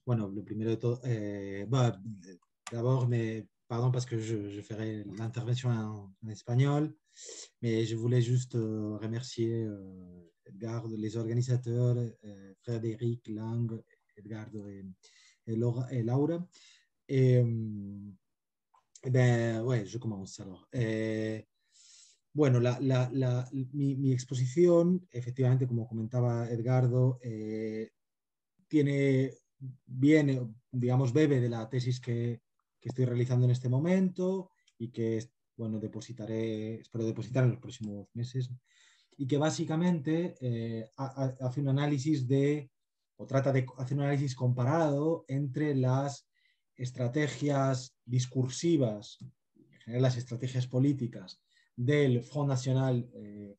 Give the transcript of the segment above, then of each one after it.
Bueno, le primero de todo, d'abord, mais pardon parce que je ferai l'intervention en espagnol, mais je voulais juste remercier Edgar, les organisateurs, Frédéric, Lang, Edgardo et Laura. Et, ben, ouais, je commence alors. Bueno, mi exposición, efectivamente, como comentaba Edgardo, viene, digamos, bebe de la tesis que estoy realizando en este momento y que, bueno, espero depositar en los próximos meses, y que básicamente hace un análisis o trata de hacer un análisis comparado entre las estrategias discursivas, en general las estrategias políticas del Front National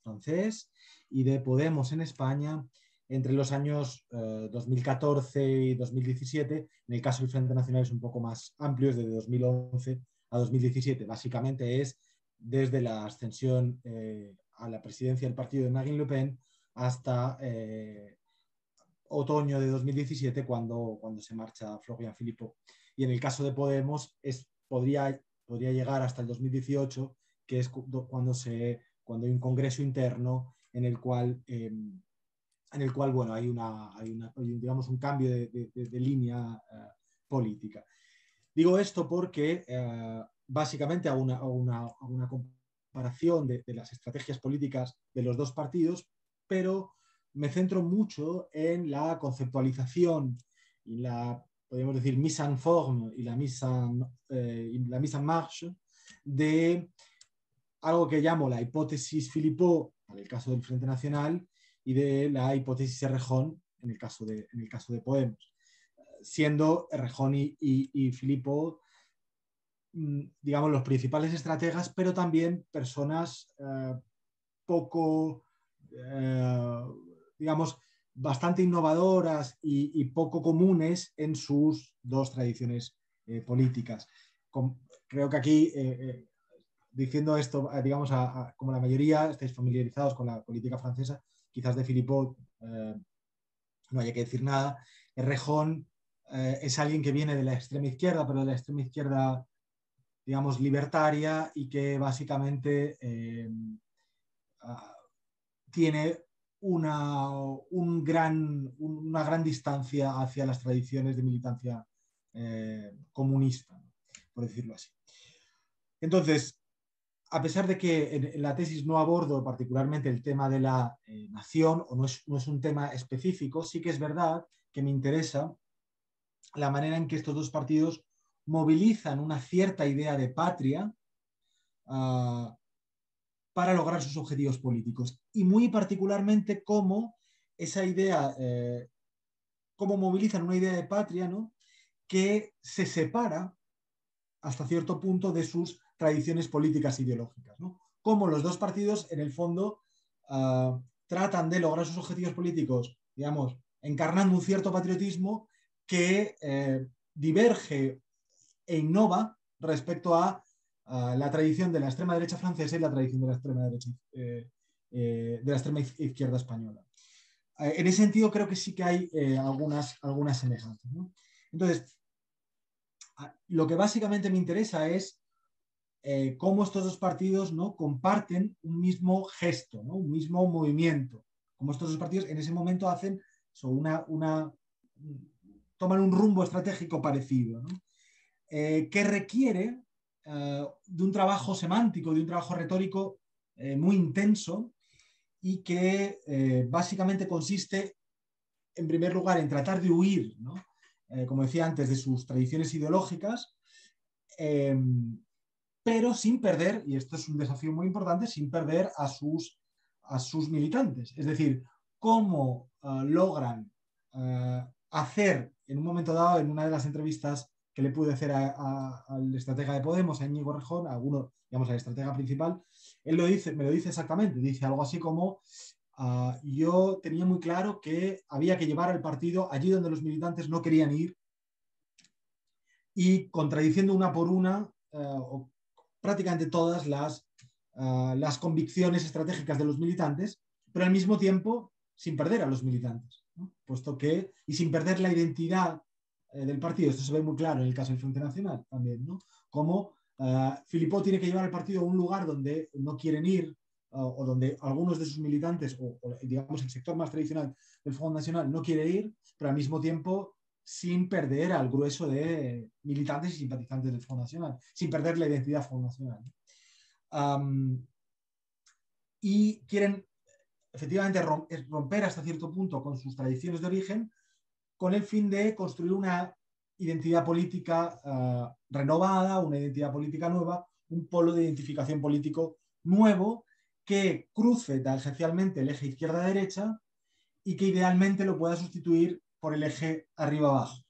francés y de Podemos en España entre los años 2014 y 2017. En el caso del Frente Nacional es un poco más amplio, es de 2011 a 2017. Básicamente es desde la ascensión a la presidencia del partido de Marine Le Pen hasta otoño de 2017, cuando se marcha Florian Philippot. Y en el caso de Podemos podría llegar hasta el 2018, que es cuando hay un congreso interno en el cual bueno, hay digamos, un cambio de línea política. Digo esto porque básicamente hago una comparación de las estrategias políticas de los dos partidos, pero me centro mucho en la conceptualización y podríamos decir, mise en forme y la mise en marche de algo que llamo la hipótesis Philippot para el caso del Frente Nacional y de la hipótesis Errejón en el caso de Podemos, siendo Errejón y Philippot, digamos, los principales estrategas, pero también personas poco, digamos, bastante innovadoras y poco comunes en sus dos tradiciones políticas. Creo que aquí, diciendo esto, digamos, como la mayoría estáis familiarizados con la política francesa, quizás de Philippot no haya que decir nada. Errejón es alguien que viene de la extrema izquierda, pero de la extrema izquierda, digamos, libertaria, y que básicamente tiene una gran distancia hacia las tradiciones de militancia comunista, por decirlo así. Entonces, a pesar de que en la tesis no abordo particularmente el tema de la nación, o no es un tema específico, sí que es verdad que me interesa la manera en que estos dos partidos movilizan una cierta idea de patria para lograr sus objetivos políticos. Y muy particularmente cómo esa idea, cómo movilizan una idea de patria, ¿no?, que se separa hasta cierto punto de sus tradiciones políticas e ideológicas, ¿no? Cómo los dos partidos, en el fondo, tratan de lograr sus objetivos políticos, digamos, encarnando un cierto patriotismo que diverge e innova respecto a la tradición de la extrema derecha francesa y la tradición de la extrema derecha, de la extrema izquierda española. En ese sentido, creo que sí que hay algunas semejanzas, ¿no? Entonces, lo que básicamente me interesa es cómo estos dos partidos, ¿no?, comparten un mismo gesto, ¿no?, un mismo movimiento. Cómo estos dos partidos en ese momento hacen toman un rumbo estratégico parecido, ¿no? Que requiere de un trabajo semántico, de un trabajo retórico muy intenso, y que básicamente consiste, en primer lugar, en tratar de huir, ¿no?, como decía antes, de sus tradiciones ideológicas, pero sin perder, y esto es un desafío muy importante, sin perder a sus militantes. Es decir, cómo logran hacer, en un momento dado, en una de las entrevistas que le pude hacer al estratega de Podemos, a Íñigo Errejón, digamos, al estratega principal, él me lo dice exactamente, dice algo así como: yo tenía muy claro que había que llevar al partido allí donde los militantes no querían ir, y contradiciendo una por una o prácticamente todas las convicciones estratégicas de los militantes, pero al mismo tiempo sin perder a los militantes, ¿no?, y sin perder la identidad del partido. Esto se ve muy claro en el caso del Frente Nacional también, ¿no? Como Philippot tiene que llevar el partido a un lugar donde no quieren ir, o donde algunos de sus militantes, digamos el sector más tradicional del Front Nacional, no quiere ir, pero al mismo tiempo sin perder al grueso de militantes y simpatizantes del Front Nacional, sin perder la identidad Front Nacional. Y quieren efectivamente romper hasta cierto punto con sus tradiciones de origen, con el fin de construir una identidad política renovada, una identidad política nueva, un polo de identificación político nuevo que cruce tangencialmente el eje izquierda-derecha y que idealmente lo pueda sustituir por el eje arriba-abajo.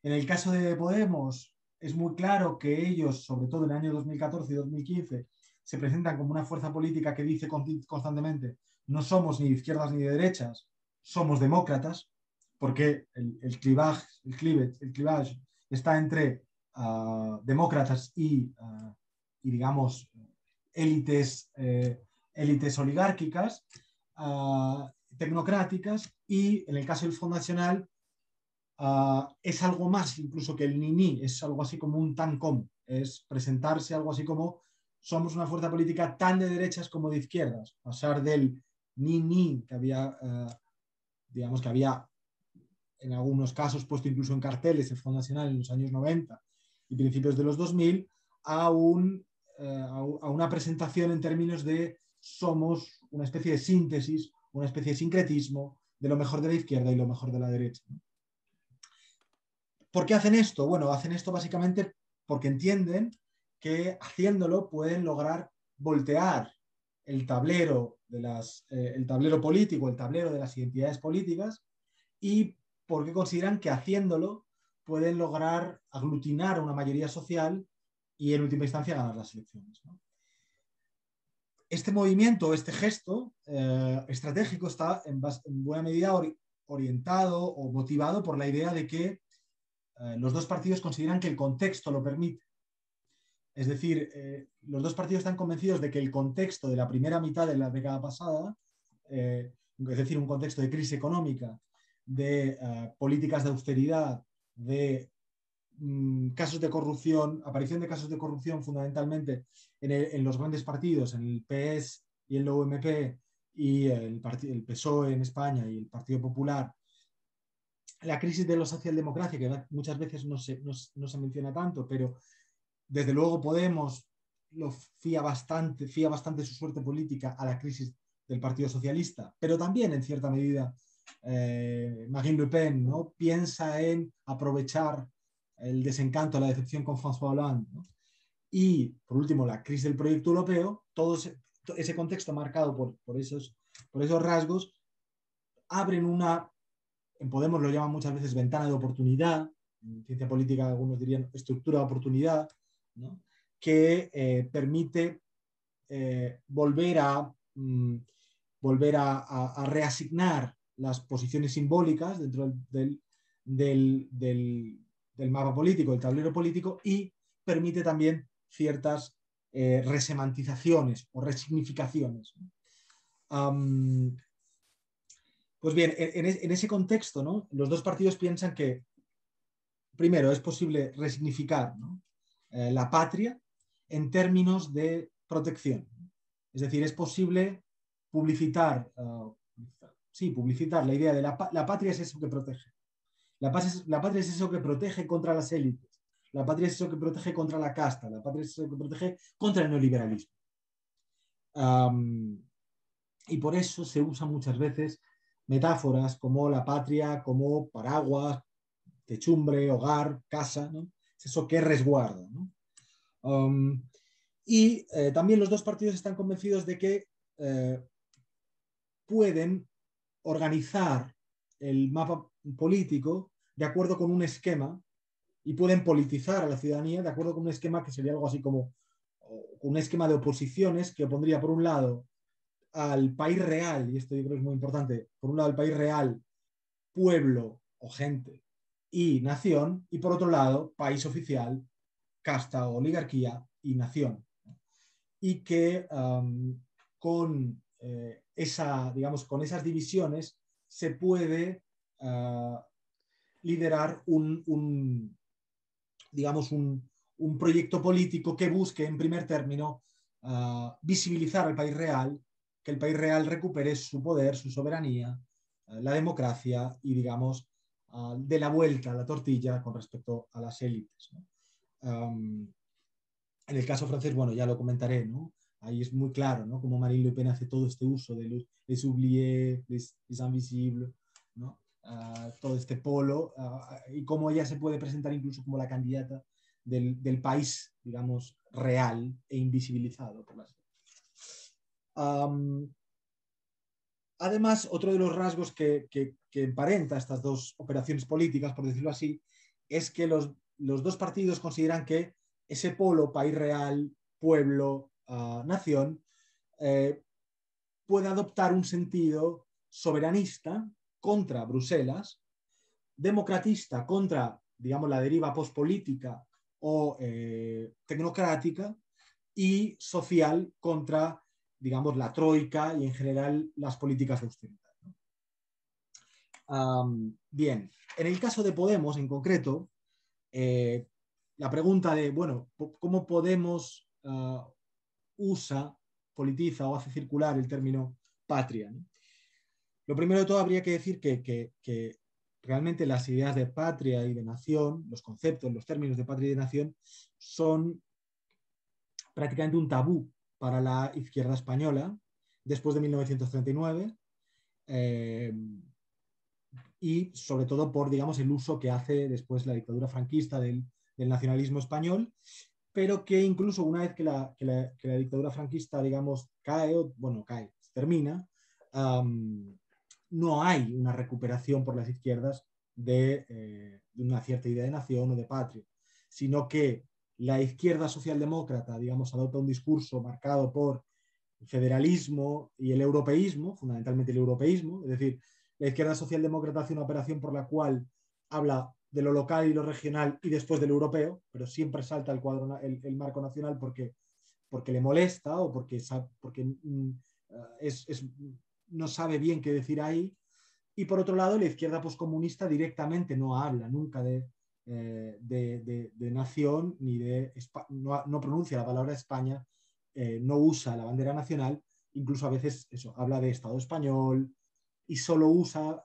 En el caso de Podemos, es muy claro que ellos, sobre todo en el año 2014 y 2015, se presentan como una fuerza política que dice constantemente: no somos ni de izquierdas ni de derechas, somos demócratas, porque el clivage está entre demócratas y, digamos, élites oligárquicas, tecnocráticas, y en el caso del Front Nacional es algo más incluso que el ni-ni, es algo así como un tan com, es presentarse algo así como: somos una fuerza política tan de derechas como de izquierdas, pasar del ni-ni que había, digamos que había en algunos casos puesto incluso en carteles el Front Nacional en los años 90 y principios de los 2000, a una presentación en términos de somos una especie de síntesis, una especie de sincretismo de lo mejor de la izquierda y lo mejor de la derecha, ¿no? ¿Por qué hacen esto? Bueno, hacen esto básicamente porque entienden que haciéndolo pueden lograr voltear el tablero el tablero político, el tablero de las identidades políticas, y porque consideran que haciéndolo pueden lograr aglutinar a una mayoría social y en última instancia ganar las elecciones, ¿no? Este movimiento, este gesto estratégico está en buena medida orientado o motivado por la idea de que los dos partidos consideran que el contexto lo permite. Es decir, los dos partidos están convencidos de que el contexto de la primera mitad de la década pasada, es decir, un contexto de crisis económica, de políticas de austeridad, de casos de corrupción, aparición de casos de corrupción fundamentalmente en los grandes partidos, en el PS y el UMP y el PSOE en España y el Partido Popular, la crisis de la socialdemocracia, que muchas veces no se menciona tanto, pero desde luego Podemos fía bastante su suerte política a la crisis del Partido Socialista, pero también en cierta medida Marine Le Pen, ¿no?, piensa en aprovechar el desencanto, la decepción con François Hollande, ¿no? Y por último la crisis del proyecto europeo, todo ese contexto marcado por esos rasgos abren en Podemos lo llaman muchas veces ventana de oportunidad, en ciencia política algunos dirían estructura de oportunidad, ¿no?, que permite volver a reasignar las posiciones simbólicas dentro del mapa político, del tablero político, y permite también ciertas resemantizaciones o resignificaciones, ¿no? Pues bien, en ese contexto, ¿no?, los dos partidos piensan que, primero, es posible resignificar, ¿no?, la patria en términos de protección. Es decir, es posible publicitar la idea de la patria es eso que protege. La patria es eso que protege contra las élites. La patria es eso que protege contra la casta. La patria es eso que protege contra el neoliberalismo. Y por eso se usan muchas veces metáforas como la patria, como paraguas, techumbre, hogar, casa, ¿no? Es eso que resguarda, ¿no? Y también los dos partidos están convencidos de que pueden organizar el mapa político de acuerdo con un esquema y pueden politizar a la ciudadanía de acuerdo con un esquema que sería algo así como un esquema de oposiciones que opondría por un lado al país real, y esto yo creo que es muy importante, por un lado el país real, pueblo o gente y nación, y por otro lado país oficial, casta o oligarquía y nación. Y que con digamos, con esas divisiones se puede liderar digamos, un proyecto político que busque, en primer término, visibilizar al país real, que el país real recupere su poder, su soberanía, la democracia y, digamos, de la vuelta a la tortilla con respecto a las élites, ¿no? En el caso francés, bueno, ya lo comentaré, ¿no? Ahí es muy claro, ¿no? Cómo Marine Le Pen hace todo este uso de les oubliés, les invisibles, ¿no? Todo este polo, y cómo ella se puede presentar incluso como la candidata del país, digamos, real e invisibilizado por las... Además, otro de los rasgos que emparenta estas dos operaciones políticas, por decirlo así, es que los dos partidos consideran que ese polo, país real, pueblo, nación, puede adoptar un sentido soberanista contra Bruselas, democratista contra, digamos, la deriva pospolítica o tecnocrática, y social contra, digamos, la troika y en general las políticas de austeridad, ¿no? Bien, en el caso de Podemos en concreto, la pregunta de, bueno, ¿cómo Podemos usa, politiza o hace circular el término patria, ¿no? Lo primero de todo habría que decir que realmente las ideas de patria y de nación, los conceptos, los términos de patria y de nación, son prácticamente un tabú para la izquierda española después de 1939, y sobre todo por, digamos, el uso que hace después la dictadura franquista del nacionalismo español, pero que incluso una vez que la dictadura franquista, digamos, cae, bueno, cae, termina, no hay una recuperación por las izquierdas de una cierta idea de nación o de patria, sino que la izquierda socialdemócrata, digamos, adopta un discurso marcado por el federalismo y el europeísmo, fundamentalmente el europeísmo, es decir, la izquierda socialdemócrata hace una operación por la cual habla de lo local y lo regional y después del europeo, pero siempre salta el marco nacional porque le molesta o porque no sabe bien qué decir ahí. Y por otro lado, la izquierda poscomunista directamente no habla nunca de nación, ni no pronuncia la palabra España, no usa la bandera nacional, incluso a veces eso, habla de Estado español y solo usa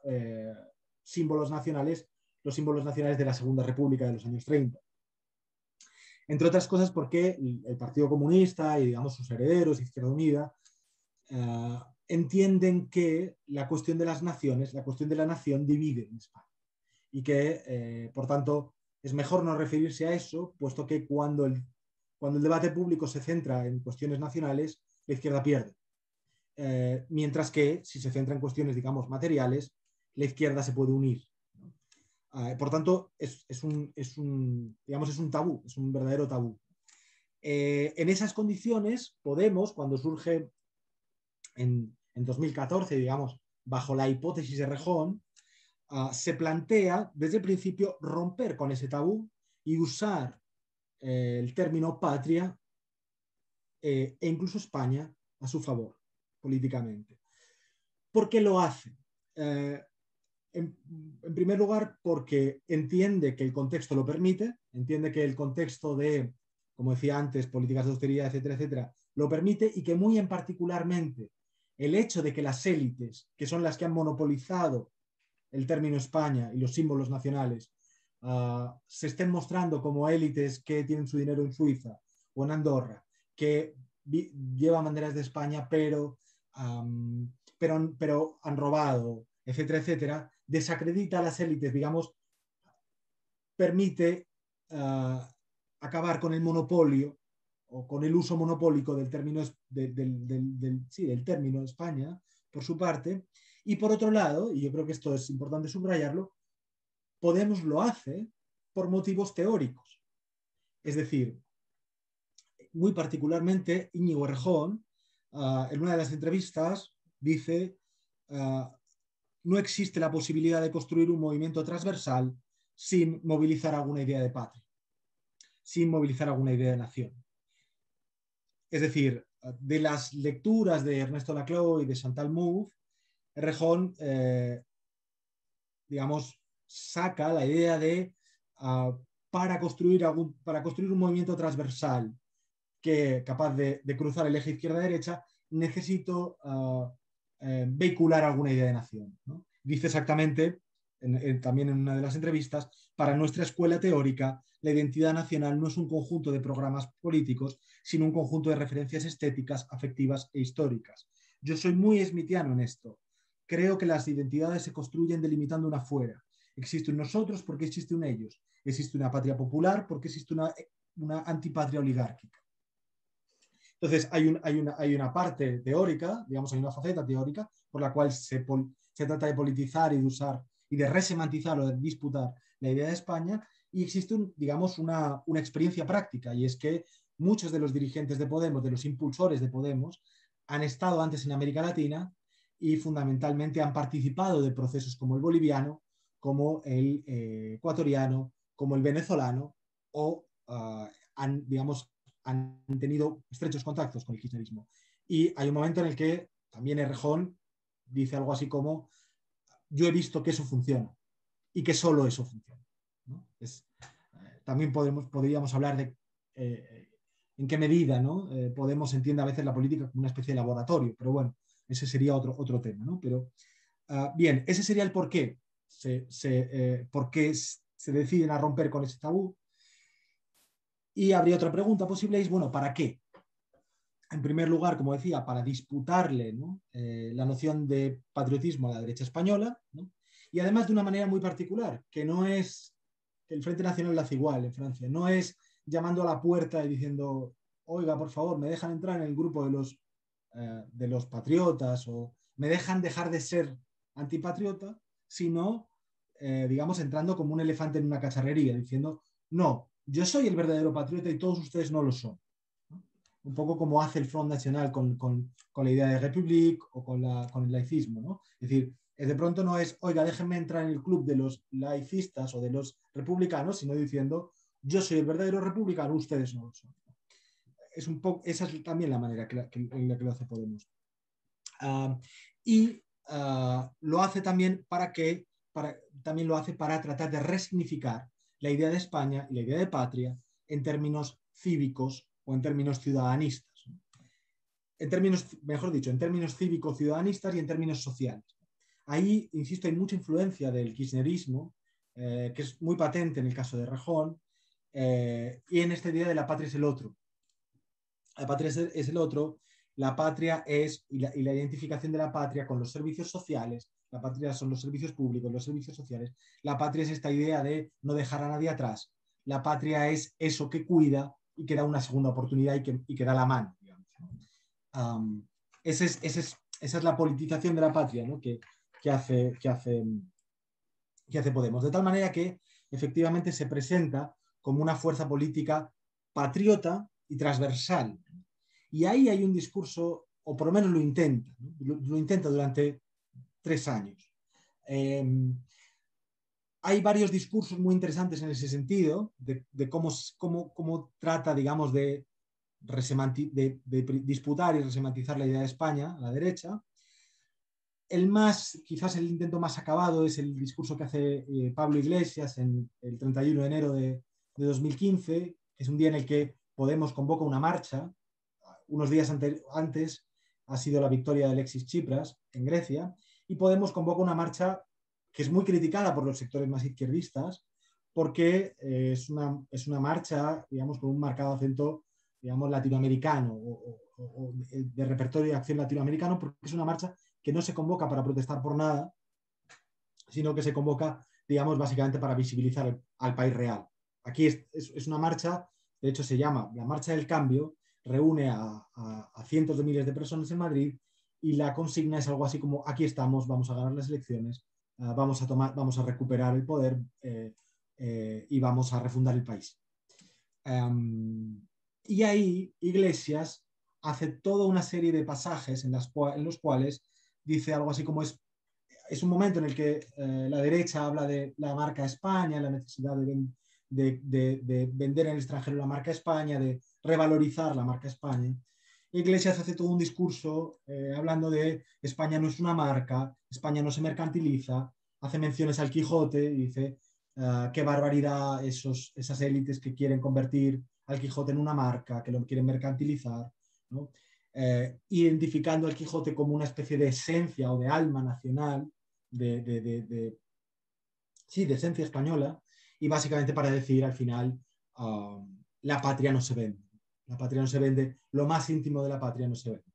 símbolos nacionales, los símbolos nacionales de la Segunda República de los años 30. Entre otras cosas porque el Partido Comunista y, digamos, sus herederos, Izquierda Unida, entienden que la cuestión de las naciones, la cuestión de la nación divide en España y que, por tanto, es mejor no referirse a eso, puesto que cuando el debate público se centra en cuestiones nacionales, la izquierda pierde. Mientras que, si se centra en cuestiones, digamos, materiales, la izquierda se puede unir, ¿no? Por tanto, es un tabú, es un verdadero tabú. En esas condiciones, Podemos, cuando surge en 2014, digamos, bajo la hipótesis de Rejón, se plantea desde el principio romper con ese tabú y usar el término patria e incluso España a su favor políticamente. ¿Por qué lo hace? En primer lugar, porque entiende que el contexto lo permite, entiende que el contexto de, como decía antes, políticas de austeridad, etcétera, etcétera, lo permite, y que muy en particularmente el hecho de que las élites, que son las que han monopolizado el término España y los símbolos nacionales, se estén mostrando como élites que tienen su dinero en Suiza o en Andorra, que llevan banderas de España, pero han robado, etcétera, etcétera, desacredita a las élites, digamos, permite acabar con el monopolio o con el uso monopólico del término, del término España, por su parte. Y por otro lado, y yo creo que esto es importante subrayarlo, Podemos lo hace por motivos teóricos. Es decir, muy particularmente Íñigo Errejón, en una de las entrevistas, dice: no existe la posibilidad de construir un movimiento transversal sin movilizar alguna idea de patria, sin movilizar alguna idea de nación. Es decir, de las lecturas de Ernesto Laclau y de Chantal Mouffe, Errejón, digamos, saca la idea de para construir un movimiento transversal que capaz de cruzar el eje izquierda-derecha, necesito vehicular alguna idea de nación, ¿no? Dice exactamente, también en una de las entrevistas, para nuestra escuela teórica, la identidad nacional no es un conjunto de programas políticos, sino un conjunto de referencias estéticas, afectivas e históricas. Yo soy muy smithiano en esto. Creo que las identidades se construyen delimitando una fuera. Existe un nosotros porque existe un ellos. Existe una patria popular porque existe una antipatria oligárquica. Entonces, hay una parte teórica, digamos, hay una faceta teórica por la cual se trata de politizar y de usar y de resemantizar o de disputar la idea de España, y existe, digamos, una experiencia práctica, y es que muchos de los dirigentes de Podemos, de los impulsores de Podemos, han estado antes en América Latina y fundamentalmente han participado de procesos como el boliviano, como el ecuatoriano, como el venezolano, o digamos, han tenido estrechos contactos con el kirchnerismo. Y hay un momento en el que también Errejón dice algo así como: yo he visto que eso funciona y que solo eso funciona, ¿no? También podríamos hablar de en qué medida, ¿no? Podemos entiende a veces la política como una especie de laboratorio, pero bueno, ese sería otro tema, ¿no? Pero bien, ese sería el por qué por qué se deciden a romper con ese tabú. Y habría otra pregunta posible, es, bueno, ¿para qué? En primer lugar, como decía, para disputarle, ¿no? La noción de patriotismo a la derecha española, ¿no? Y además de una manera muy particular, que no es que el Frente Nacional lo hace igual en Francia, no es llamando a la puerta y diciendo: oiga, por favor, me dejan entrar en el grupo de los patriotas, o me dejan dejar de ser antipatriota, sino, digamos, entrando como un elefante en una cacharrería, diciendo: no, yo soy el verdadero patriota y todos ustedes no lo son. Un poco como hace el Front Nacional con la idea de République o con el laicismo, ¿no? Es decir, de pronto no es: oiga, déjenme entrar en el club de los laicistas o de los republicanos, sino diciendo: yo soy el verdadero republicano, ustedes no lo son. Es un poco, esa es también la manera en la que lo hace Podemos. Lo hace también también lo hace para tratar de resignificar la idea de España y la idea de patria en términos cívicos o en términos ciudadanistas. En términos, mejor dicho, en términos cívico-ciudadanistas y en términos sociales. Ahí, insisto, hay mucha influencia del kirchnerismo, que es muy patente en el caso de Rejón, y en esta idea de la patria es el otro. La patria es el otro, la patria es, y la identificación de la patria con los servicios sociales, la patria son los servicios públicos, los servicios sociales, la patria es esta idea de no dejar a nadie atrás, la patria es eso que cuida y que da una segunda oportunidad y que da la mano, digamos, ¿no? Esa es la politización de la patria, ¿no? que hace Podemos, de tal manera que efectivamente se presenta como una fuerza política patriota y transversal. Y ahí hay un discurso, o por lo menos lo intenta, ¿no? Lo intenta durante 3 años. Hay varios discursos muy interesantes en ese sentido, de cómo trata, digamos, de disputar y resemantizar la idea de España a la derecha. Quizás el intento más acabado es el discurso que hace Pablo Iglesias en el 31 de enero de 2015, que es un día en el que Podemos convoca una marcha. Unos días antes ha sido la victoria de Alexis Tsipras en Grecia, y Podemos convoca una marcha que es muy criticada por los sectores más izquierdistas, porque es una marcha, digamos, con un marcado acento, digamos, latinoamericano o de repertorio de acción latinoamericano, porque es una marcha que no se convoca para protestar por nada, sino que se convoca, digamos, básicamente para visibilizar al país real. Aquí es una marcha, de hecho se llama la Marcha del Cambio, reúne a cientos de miles de personas en Madrid, y la consigna es algo así como: aquí estamos, vamos a ganar las elecciones, vamos a recuperar el poder y vamos a refundar el país. Y ahí Iglesias hace toda una serie de pasajes en los cuales dice algo así como: es un momento en el que la derecha habla de la marca España, la necesidad de vender en el extranjero la marca España, de revalorizar la marca España. Iglesias hace todo un discurso hablando de: España no es una marca, España no se mercantiliza, hace menciones al Quijote y dice qué barbaridad esas élites que quieren convertir al Quijote en una marca, que lo quieren mercantilizar, ¿no? Identificando al Quijote como una especie de esencia o de alma nacional, sí, de esencia española, y básicamente para decir al final, la patria no se vende. La patria no se vende, lo más íntimo de la patria no se vende.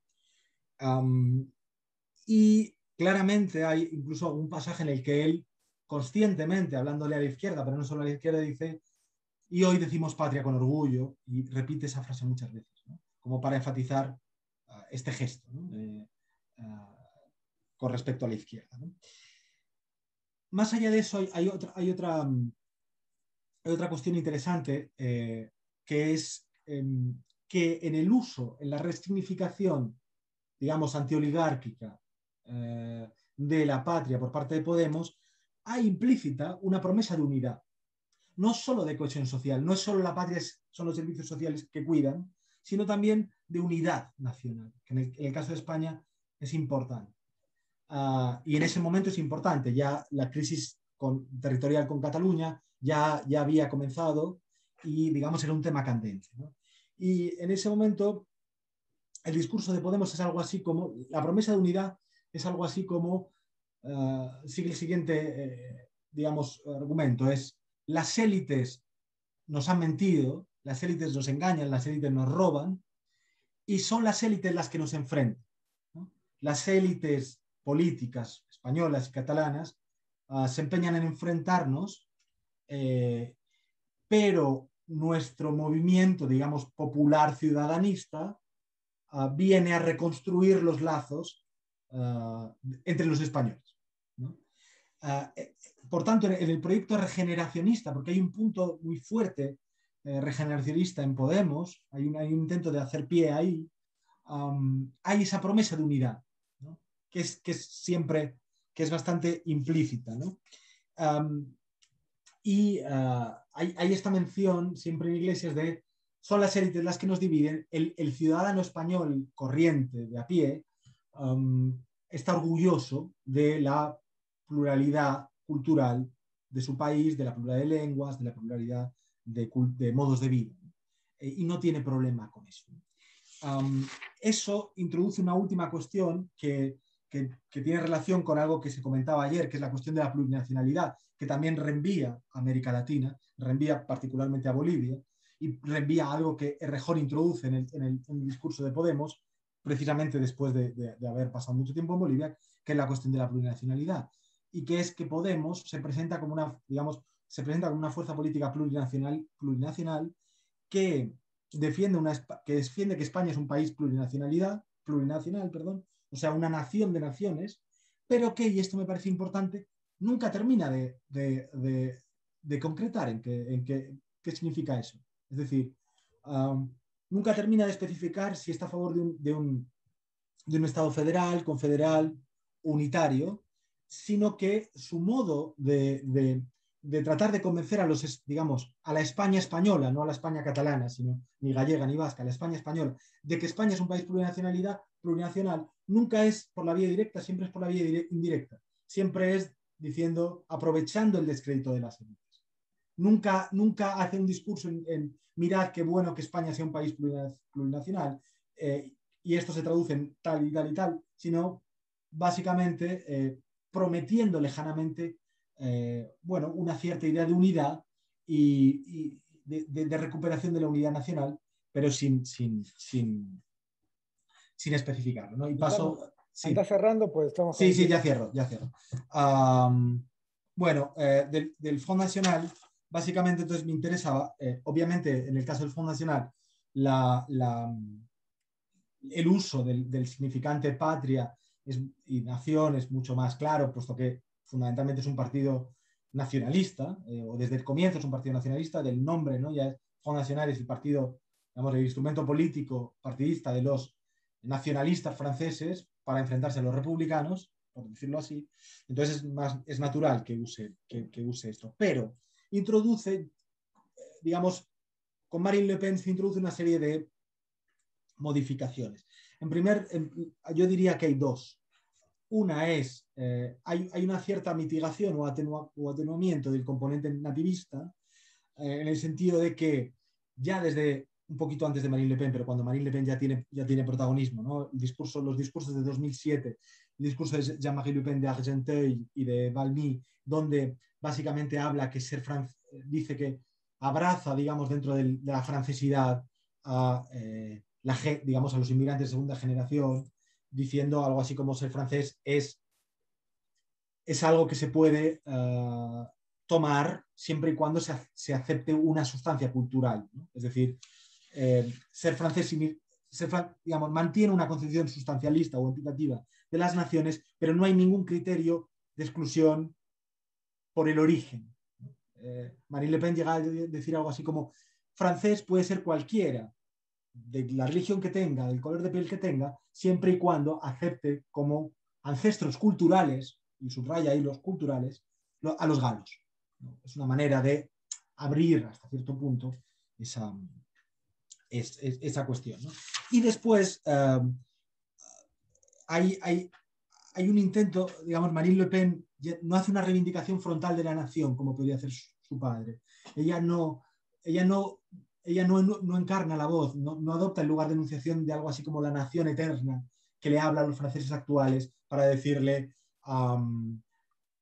Y claramente hay incluso algún pasaje en el que él, conscientemente, hablándole a la izquierda, pero no solo a la izquierda, dice, y hoy decimos patria con orgullo, y repite esa frase muchas veces, ¿no? Como para enfatizar este gesto, ¿no? Con respecto a la izquierda, ¿no? Más allá de eso, hay otra cuestión interesante, que es que en el uso, en la resignificación, digamos, antioligárquica de la patria por parte de Podemos, hay implícita una promesa de unidad, no solo de cohesión social, no es solo la patria, son los servicios sociales que cuidan, sino también de unidad nacional, que en el caso de España es importante. Y en ese momento es importante, ya la crisis territorial con Cataluña ya había comenzado y, digamos, era un tema candente, ¿no? Y en ese momento el discurso de Podemos es algo así como, la promesa de unidad es algo así como, sigue el siguiente, digamos, argumento, es las élites nos han mentido, las élites nos engañan, las élites nos roban, y son las élites las que nos enfrentan, ¿no? Las élites políticas españolas y catalanas se empeñan en enfrentarnos, pero nuestro movimiento, digamos, popular ciudadanista, viene a reconstruir los lazos entre los españoles, ¿no? Por tanto, en el proyecto regeneracionista, porque hay un punto muy fuerte regeneracionista en Podemos, hay un intento de hacer pie ahí, hay esa promesa de unidad, ¿no? que es siempre, que es bastante implícita, ¿no? Hay esta mención siempre en Iglesias de son las élites las que nos dividen, el ciudadano español corriente, de a pie, está orgulloso de la pluralidad cultural de su país, de la pluralidad de lenguas, de la pluralidad de modos de vida, y no tiene problema con eso. Eso introduce una última cuestión que tiene relación con algo que se comentaba ayer, que es la cuestión de la plurinacionalidad, que también reenvía a América Latina, reenvía particularmente a Bolivia, y reenvía a algo que Errejón introduce en el discurso de Podemos, precisamente después de haber pasado mucho tiempo en Bolivia, que es la cuestión de la plurinacionalidad, y que es que Podemos se presenta como una, digamos, se presenta como una fuerza política plurinacional que defiende que España es un país plurinacional, perdón, o sea, una nación de naciones, pero que, y esto me parece importante, nunca termina de concretar en qué significa eso. Es decir, nunca termina de especificar si está a favor de un Estado federal, confederal, unitario, sino que su modo de tratar de convencer a digamos, a la España española, no a la España catalana, sino ni gallega ni vasca, a la España española, de que España es un país plurinacional, nunca es por la vía directa, siempre es por la vía indirecta. Siempre es diciendo, aprovechando el descrédito de las élites. Nunca hace un discurso en mirad qué bueno que España sea un país plurinacional, y esto se traduce en tal y tal y tal, sino básicamente prometiendo lejanamente bueno, una cierta idea de unidad y de recuperación de la unidad nacional, pero sin especificarlo, ¿no? Y paso... Anda cerrando, pues estamos con Sí, el sí, tiempo. ya cierro. Bueno, del Front Nacional, básicamente entonces me interesaba, obviamente en el caso del Front Nacional, el uso del significante patria y nación es mucho más claro, puesto que fundamentalmente es un partido nacionalista, o desde el comienzo es un partido nacionalista, del nombre, ¿no? Ya es Front National, es el partido, digamos, el instrumento político partidista de los nacionalistas franceses para enfrentarse a los republicanos, por decirlo así. Entonces es natural que use esto. Pero introduce, digamos, con Marine Le Pen se introduce una serie de modificaciones. Yo diría que hay dos. Una es, hay una cierta mitigación o atenuamiento del componente nativista, en el sentido de que ya desde un poquito antes de Marine Le Pen, pero cuando Marine Le Pen ya tiene protagonismo, ¿no? Los discursos de 2007, el discurso de Jean-Marie Le Pen de Argenteuil y de Valmy, donde básicamente habla que dice que abraza, digamos, dentro de la francesidad a, digamos, a los inmigrantes de segunda generación, diciendo algo así como ser francés es algo que se puede tomar siempre y cuando se acepte una sustancia cultural, ¿no? Es decir, ser francés digamos, mantiene una concepción sustancialista o implicativa de las naciones, pero no hay ningún criterio de exclusión por el origen. Marine Le Pen llega a decir algo así como: francés puede ser cualquiera, de la religión que tenga, del color de piel que tenga, siempre y cuando acepte como ancestros culturales, y subraya ahí los culturales, a los galos, ¿no? Es una manera de abrir hasta cierto punto esa cuestión, ¿no? Y después hay un intento, digamos, Marine Le Pen no hace una reivindicación frontal de la nación como podría hacer su padre. Ella no encarna la voz, no adopta el lugar de enunciación de algo así como la nación eterna que le habla a los franceses actuales para decirle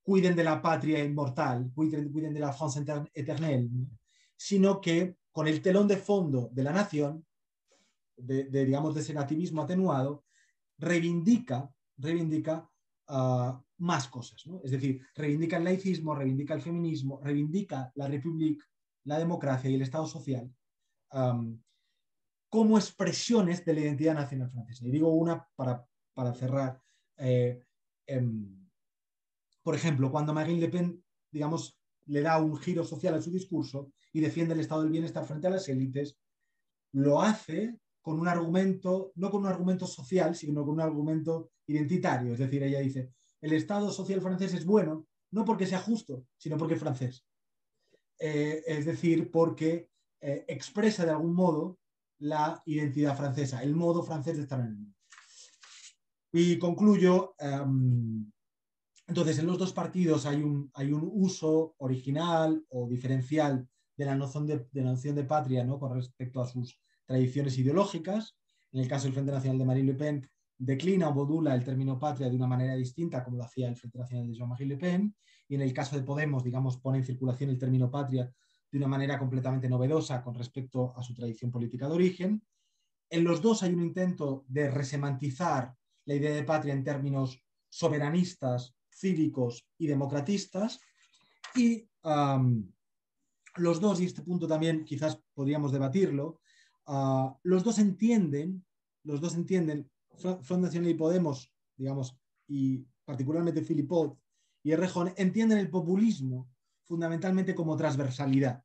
cuiden de la patria inmortal, cuiden de la France éternelle, sino que con el telón de fondo de la nación, digamos, de ese nativismo atenuado, reivindica más cosas, ¿no? Es decir, reivindica el laicismo, reivindica el feminismo, reivindica la república, la democracia y el Estado social como expresiones de la identidad nacional francesa. Y digo una para cerrar. Por ejemplo, cuando Marine Le Pen, digamos, le da un giro social a su discurso y defiende el estado del bienestar frente a las élites, lo hace con un argumento, no con un argumento social, sino con un argumento identitario. Es decir, ella dice, el Estado social francés es bueno, no porque sea justo, sino porque es francés. Es decir, porque expresa de algún modo la identidad francesa, el modo francés de estar en el mundo. Y concluyo, entonces en los dos partidos hay un uso original o diferencial de la noción de patria, ¿no? Con respecto a sus tradiciones ideológicas. En el caso del Frente Nacional de Marine Le Pen, declina o modula el término patria de una manera distinta, como lo hacía el Frente Nacional de Jean-Marie Le Pen, y en el caso de Podemos, digamos, pone en circulación el término patria de una manera completamente novedosa con respecto a su tradición política de origen. En los dos hay un intento de resemantizar la idea de patria en términos soberanistas, cívicos y democratistas, y los dos, y este punto también quizás podríamos debatirlo, los dos entienden, Front Nacional y Podemos, digamos, y particularmente Philippot y Errejón, entienden el populismo fundamentalmente como transversalidad.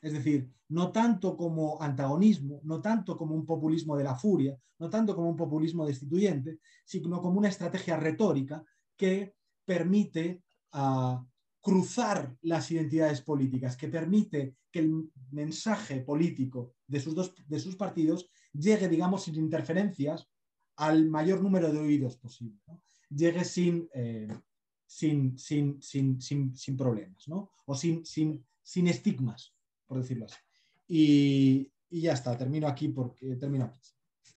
Es decir, no tanto como antagonismo, no tanto como un populismo de la furia, no tanto como un populismo destituyente, sino como una estrategia retórica que permite cruzar las identidades políticas, que permite que el mensaje político de sus partidos llegue, digamos, sin interferencias al mayor número de oídos posible, ¿no? Llegue sin problemas, ¿no? O sin estigmas, por decirlo así. Y ya está, termino aquí.